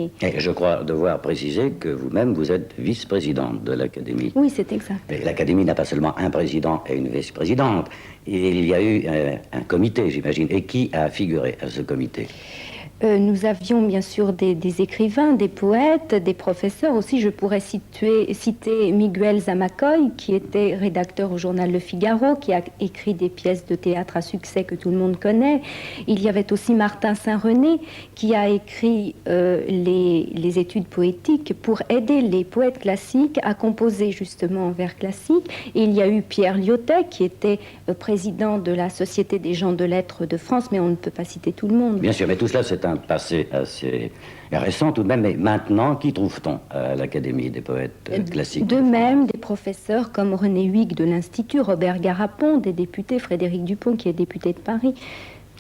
dernier. Et je crois devoir préciser que vous-même, vous êtes vice-présidente de l'Académie. Oui, c'est exact. L'Académie n'a pas seulement un président et une vice-présidente. Il y a eu un comité, j'imagine. Et qui a figuré à ce comité? Nous avions bien sûr des écrivains, des poètes, des professeurs aussi. Je pourrais citer Miguel Zamacoy, qui était rédacteur au journal Le Figaro, qui a écrit des pièces de théâtre à succès que tout le monde connaît. Il y avait aussi Martin Saint-René, qui a écrit les études poétiques pour aider les poètes classiques à composer justement en vers classique. Et il y a eu Pierre Lyotet, qui était président de la Société des gens de lettres de France, mais on ne peut pas citer tout le monde. Bien sûr, mais tout cela, c'est un passé assez récent tout de même. Mais maintenant, qui trouve-t-on à l'Académie des poètes classiques? De même, des professeurs comme René Huyghe de l'Institut, Robert Garapon, des députés, Frédéric Dupont, qui est député de Paris.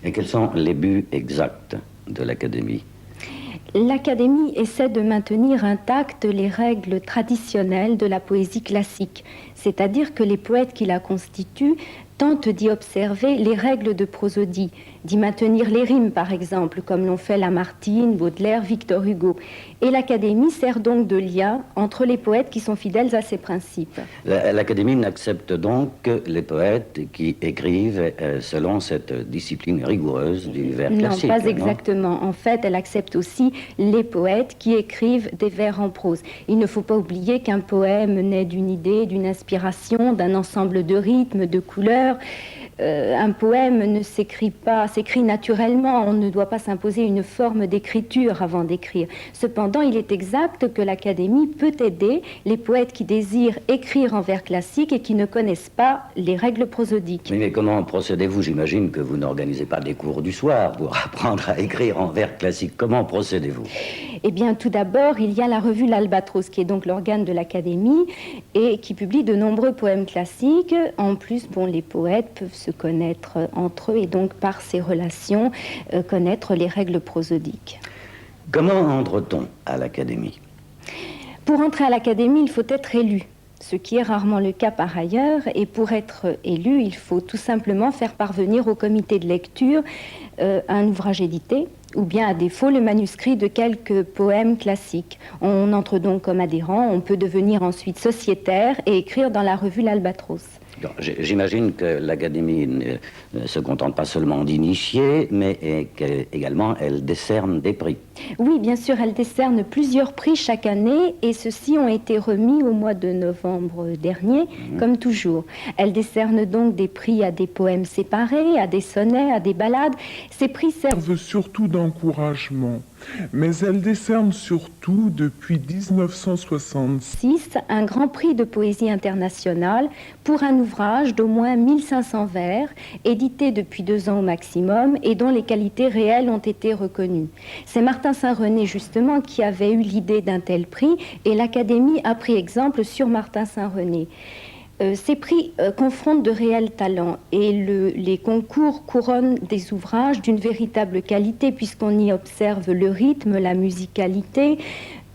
Et quels sont les buts exacts de l'Académie? L'Académie essaie de maintenir intactes les règles traditionnelles de la poésie classique, c'est-à-dire que les poètes qui la constituent tentent d'y observer les règles de prosodie, d'y maintenir les rimes par exemple, comme l'ont fait Lamartine, Baudelaire, Victor Hugo. Et l'Académie sert donc de lien entre les poètes qui sont fidèles à ces principes. L'Académie n'accepte donc que les poètes qui écrivent selon cette discipline rigoureuse du vers classique. Non, pas exactement. En fait, elle accepte aussi les poètes qui écrivent des vers en prose. Il ne faut pas oublier qu'un poème naît d'une idée, d'une inspiration, d'un ensemble de rythmes, de couleurs. Un poème ne s'écrit naturellement, on ne doit pas s'imposer une forme d'écriture avant d'écrire. Cependant, il est exact que l'Académie peut aider les poètes qui désirent écrire en vers classique et qui ne connaissent pas les règles prosodiques. Oui, mais comment procédez-vous? J'imagine que vous n'organisez pas des cours du soir pour apprendre à écrire en vers classique. Comment procédez-vous? Eh bien, tout d'abord, il y a la revue L'Albatros, qui est donc l'organe de l'Académie et qui publie de nombreux poèmes classiques. En plus, les poètes peuvent se connaître entre eux et donc par ces relations connaître les règles prosodiques. Comment entre-t-on à l'Académie? Pour entrer à l'Académie, il faut être élu, ce qui est rarement le cas par ailleurs. Et pour être élu, il faut tout simplement faire parvenir au comité de lecture un ouvrage édité, ou bien à défaut le manuscrit de quelques poèmes classiques. On entre donc comme adhérent, on peut devenir ensuite sociétaire et écrire dans la revue L'Albatros. J'imagine que l'Académie ne se contente pas seulement d'initier, mais qu'également elle décerne des prix. Oui, bien sûr, elle décerne plusieurs prix chaque année et ceux-ci ont été remis au mois de novembre dernier, comme toujours. Elle décerne donc des prix à des poèmes séparés, à des sonnets, à des ballades. Ces prix servent surtout d'encouragement, mais elle décerne surtout depuis 1966 un grand prix de poésie internationale pour un ouvrage d'au moins 1500 vers, édité depuis 2 ans au maximum et dont les qualités réelles ont été reconnues. C'est Martin Saint-René justement qui avait eu l'idée d'un tel prix et l'Académie a pris exemple sur Martin Saint-René. Ces prix confrontent de réels talents et les concours couronnent des ouvrages d'une véritable qualité puisqu'on y observe le rythme, la musicalité,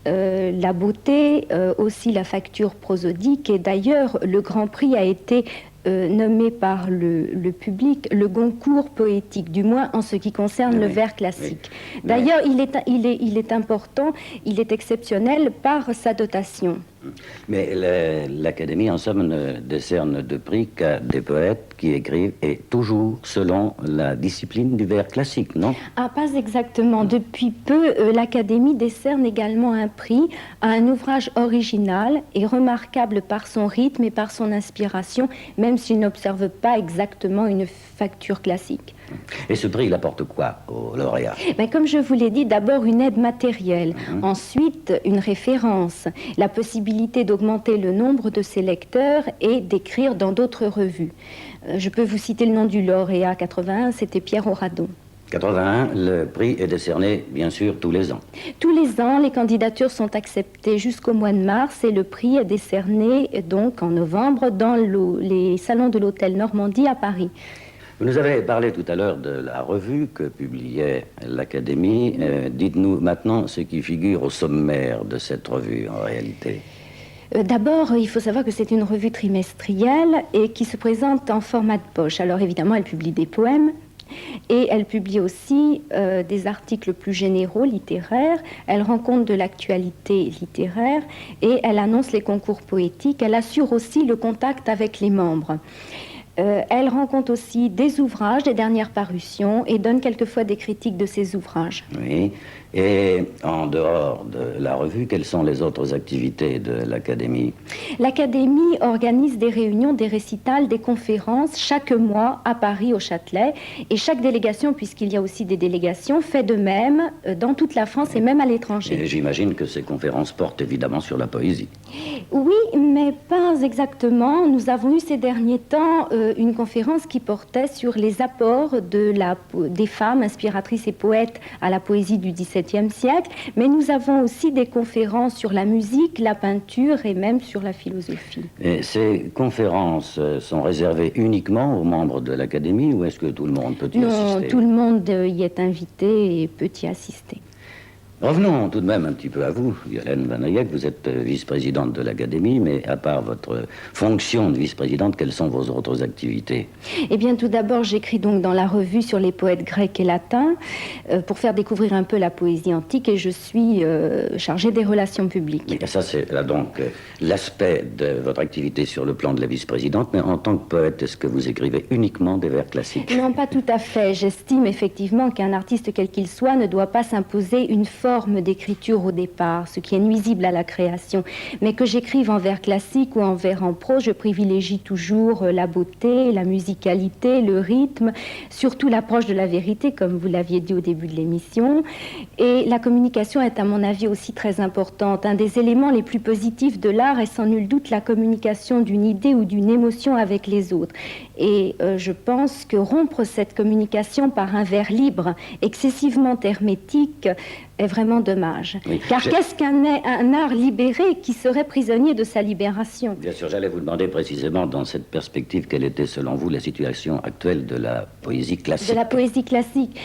la beauté, aussi la facture prosodique. Et d'ailleurs, le Grand Prix a été nommé par le public le Goncourt poétique, du moins en ce qui concerne le vers classique. Oui. D'ailleurs, il est important, il est exceptionnel par sa dotation. Mais l'Académie, en somme, ne décerne de prix qu'à des poètes qui écrivent, et toujours selon la discipline du vers classique, non? Ah, pas exactement. Depuis peu, l'Académie décerne également un prix à un ouvrage original et remarquable par son rythme et par son inspiration, même s'il n'observe pas exactement une facture classique. Et ce prix, il apporte quoi aux lauréats? Comme je vous l'ai dit, d'abord une aide matérielle, ensuite une référence, la possibilité d'augmenter le nombre de ses lecteurs et d'écrire dans d'autres revues. Je peux vous citer le nom du lauréat 81, c'était Pierre Auradon. 81, le prix est décerné, bien sûr, tous les ans. Tous les ans, les candidatures sont acceptées jusqu'au mois de mars et le prix est décerné donc en novembre dans les salons de l'Hôtel Normandie à Paris. Vous nous avez parlé tout à l'heure de la revue que publiait l'Académie. Dites-nous maintenant ce qui figure au sommaire de cette revue, en réalité. D'abord, il faut savoir que c'est une revue trimestrielle et qui se présente en format de poche. Alors évidemment, elle publie des poèmes, Et elle publie aussi des articles plus généraux, littéraires. Elle rend compte de l'actualité littéraire et elle annonce les concours poétiques. Elle assure aussi le contact avec les membres. Elle rend compte aussi des ouvrages, des dernières parutions, et donne quelquefois des critiques de ces ouvrages. Oui. Et en dehors de la revue, quelles sont les autres activités de l'Académie? L'Académie organise des réunions, des récitals, des conférences chaque mois à Paris, au Châtelet. Et chaque délégation, puisqu'il y a aussi des délégations, fait de même dans toute la France et même à l'étranger. Et j'imagine que ces conférences portent évidemment sur la poésie. Oui, mais pas exactement. Nous avons eu ces derniers temps une conférence qui portait sur les apports des femmes inspiratrices et poètes à la poésie du XVIIe siècle, mais nous avons aussi des conférences sur la musique, la peinture et même sur la philosophie. Et ces conférences sont réservées uniquement aux membres de l'Académie ou est-ce que tout le monde peut y assister? Non, tout le monde y est invité et peut y assister. Revenons tout de même un petit peu à vous, Violaine Van Eyck. Vous êtes vice-présidente de l'Académie, mais à part votre fonction de vice-présidente, quelles sont vos autres activités? Eh bien, tout d'abord, j'écris donc dans la revue sur les poètes grecs et latins pour faire découvrir un peu la poésie antique et je suis chargée des relations publiques. Et ça, c'est là donc l'aspect de votre activité sur le plan de la vice-présidente, mais en tant que poète, est-ce que vous écrivez uniquement des vers classiques? Non, pas tout à fait. J'estime effectivement qu'un artiste, quel qu'il soit, ne doit pas s'imposer une forme d'écriture au départ, ce qui est nuisible à la création. Mais que j'écrive en vers classique ou en vers en prose, je privilégie toujours la beauté, la musicalité, le rythme, surtout l'approche de la vérité, comme vous l'aviez dit au début de l'émission. Et la communication est, à mon avis, aussi très importante. Un des éléments les plus positifs de l'art est sans nul doute la communication d'une idée ou d'une émotion avec les autres. Et je pense que rompre cette communication par un vers libre, excessivement hermétique, est vraiment dommage. Oui, car qu'est-ce qu'un art libéré qui serait prisonnier de sa libération? Bien sûr, j'allais vous demander précisément dans cette perspective quelle était selon vous la situation actuelle de la poésie classique. De la poésie classique.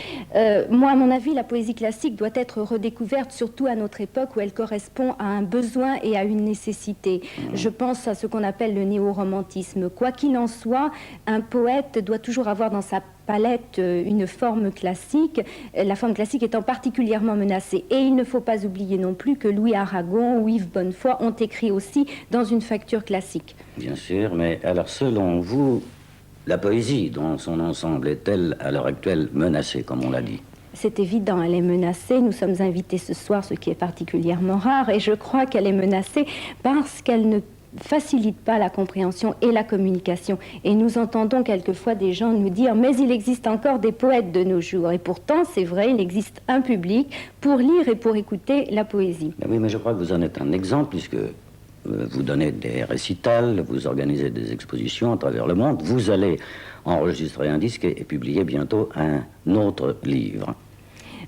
Moi, à mon avis, la poésie classique doit être redécouverte, surtout à notre époque où elle correspond à un besoin et à une nécessité. Je pense à ce qu'on appelle le néo-romantisme. Quoi qu'il en soit, un poète doit toujours avoir dans sa palette une forme classique, la forme classique étant particulièrement menacée. Et il ne faut pas oublier non plus que Louis Aragon ou Yves Bonnefoy ont écrit aussi dans une facture classique. Bien sûr, mais alors selon vous, la poésie dans son ensemble est-elle à l'heure actuelle menacée, comme on l'a dit? C'est évident, elle est menacée. Nous sommes invités ce soir, ce qui est particulièrement rare, et je crois qu'elle est menacée parce qu'elle ne facilite pas la compréhension et la communication. Et nous entendons quelquefois des gens nous dire « mais il existe encore des poètes de nos jours ». Et pourtant, c'est vrai, il existe un public pour lire et pour écouter la poésie. Oui, mais je crois que vous en êtes un exemple, puisque vous donnez des récitals, vous organisez des expositions à travers le monde, vous allez enregistrer un disque et publier bientôt un autre livre.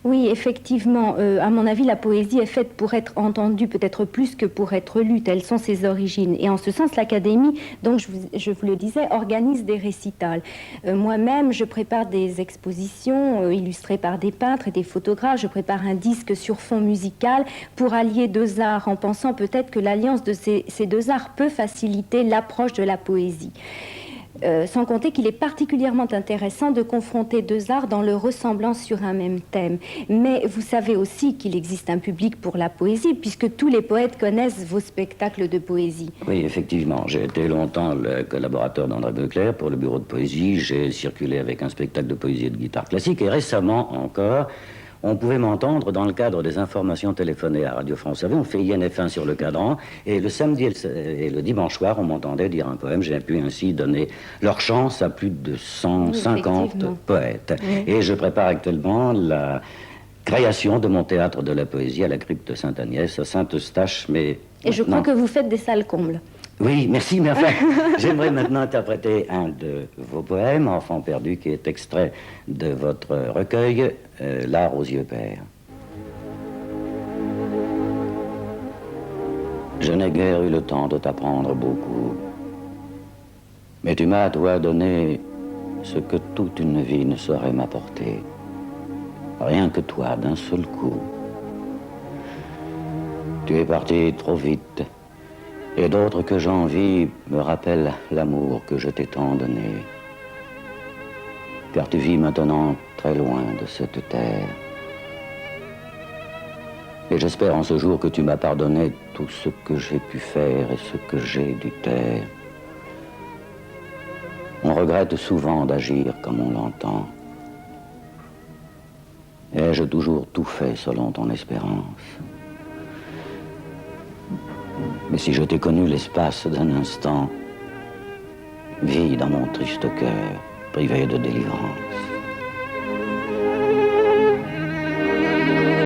Oui, effectivement, à mon avis, la poésie est faite pour être entendue, peut-être plus que pour être lue, telles sont ses origines. Et en ce sens, l'Académie, donc je vous le disais, organise des récitals. Moi-même, je prépare des expositions illustrées par des peintres et des photographes. Je prépare un disque sur fond musical pour allier deux arts, en pensant peut-être que l'alliance de ces deux arts peut faciliter l'approche de la poésie. Sans compter qu'il est particulièrement intéressant de confronter deux arts dans leur ressemblance sur un même thème. Mais vous savez aussi qu'il existe un public pour la poésie, puisque tous les poètes connaissent vos spectacles de poésie. Oui, effectivement. J'ai été longtemps le collaborateur d'André Becler pour le bureau de poésie. J'ai circulé avec un spectacle de poésie et de guitare classique. Et récemment encore, on pouvait m'entendre dans le cadre des informations téléphonées à Radio France. Vous savez, on fait INF1 sur le cadran, et le samedi et le dimanche soir, on m'entendait dire un poème. J'ai pu ainsi donner leur chance à plus de 150 poètes. Oui. Et je prépare actuellement la création de mon théâtre de la poésie à la crypte Sainte-Agnès, à Saint-Eustache. Mais et je crois que vous faites des salles combles. Oui, merci, mais enfin, j'aimerais maintenant interpréter un de vos poèmes, Enfant perdu, qui est extrait de votre recueil, L'art aux yeux pères. Je n'ai guère eu le temps de t'apprendre beaucoup, mais tu m'as, toi, donné ce que toute une vie ne saurait m'apporter. Rien que toi, d'un seul coup. Tu es parti trop vite. Et d'autres que j'envie me rappellent l'amour que je t'ai tant donné. car tu vis maintenant très loin de cette terre. Et j'espère en ce jour que tu m'as pardonné tout ce que j'ai pu faire et ce que j'ai dû taire. On regrette souvent d'agir comme on l'entend. Ai-je toujours tout fait selon ton espérance? Mais si je t'ai connu l'espace d'un instant, vis dans mon triste cœur, privé de délivrance.